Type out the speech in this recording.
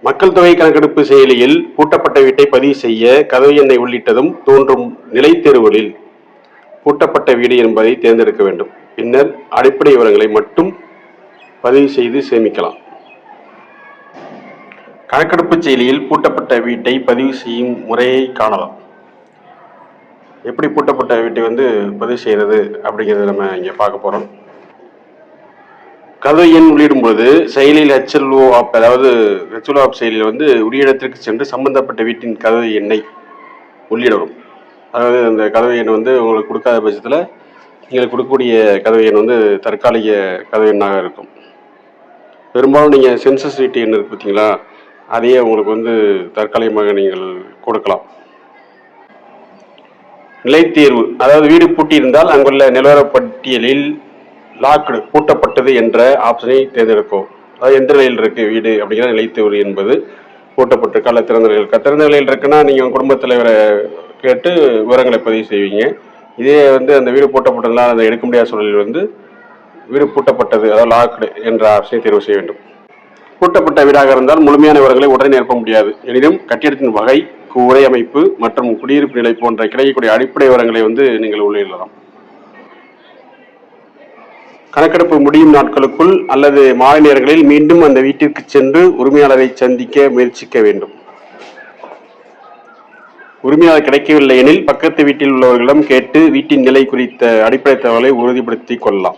மக்கள் தொகை கணக்கெடுப்பு செயலியில் பூட்டப்பட்ட வீட்டை பதிவு செய்ய கதவு எண்ணை உள்ளிட்டதும் தோன்றும் நிலைத்தேர்வுகளில் பூட்டப்பட்ட வீடு என்பதை தேர்ந்தெடுக்க வேண்டும். பின்னர் அடிப்படை விவரங்களை மட்டும் பதிவு செய்து சேமிக்கலாம். கணக்கெடுப்பு செயலியில் பூட்டப்பட்ட வீட்டை பதிவு செய்யும் முறையை காணலாம். எப்படி பூட்டப்பட்ட வீட்டை பதிவு செய்கிறது அப்படிங்கிறத நம்ம இங்கே பார்க்க போகிறோம். கதவு எண் உள்ளிடும்போது செயலியில் HLO ஆப், அதாவது HLO ஆப் செயலியில் உரிய இடத்திற்கு சென்று சம்பந்தப்பட்ட வீட்டின் கதவு எண்ணை உள்ளிடணும். அதாவது அந்த கதவு எண் உங்களுக்கு கொடுக்காத பட்சத்தில் நீங்கள் கொடுக்கக்கூடிய கதவு எண் தற்காலிக கதவு எண்ணாக இருக்கும். பெரும்பாலும் நீங்கள் சென்சஸ் வீட்டு எண் இருக்கு பார்த்தீங்களா, அதையே உங்களுக்கு தற்காலிகமாக நீங்கள் கொடுக்கலாம். நிலைத்தேர்வு, அதாவது வீடு பூட்டியிருந்தால் அங்குள்ள நிலவரப்பட்டியலில் லாக்டு பூட்டப்பட்டது என்ற ஆப்ஷனை தேர்ந்தெடுக்கும். அதாவது எந்த நிலையில் இருக்கு வீடு அப்படிங்கிற நிலைத்தேர்வு என்பது பூட்டப்பட்டிருக்கா திறந்த நிலையில் இருக்கா. திறந்த நிலையில் இருக்குன்னா நீங்கள் குடும்பத் தலைவரை கேட்டு விவரங்களை பதிவு செய்வீங்க. இதே அந்த வீடு பூட்டப்பட்டதுலாம் அதை எடுக்க முடியாத சூழலில் வீடு பூட்டப்பட்டது, அதாவது லாக்டு என்ற ஆப்ஷனை தேர்வு செய்ய வேண்டும். பூட்டப்பட்ட வீடாக இருந்தால் முழுமையான விவரங்களை உடனே நிரப்ப முடியாது. எனினும் கட்டிடத்தின் வகை, கூரை அமைப்பு மற்றும் குடியிருப்பு நிலை போன்ற கிடைக்கக்கூடிய அடிப்படை விவரங்களை நீங்கள் உள்ளிடலாம். கணக்கெடுப்பு முடியும் நாட்களுக்குள் அல்லது மாலை நேரங்களில் மீண்டும் அந்த வீட்டிற்கு சென்று உரிமையாளரை சந்திக்க முயற்சிக்க வேண்டும். உரிமையாளர் கிடைக்கவில்லை எனில் பக்கத்து வீட்டில் உள்ளவர்களிடம் கேட்டு வீட்டின் நிலை குறித்த அடிப்படை தகவலை உறுதிப்படுத்திக் கொள்ளலாம்.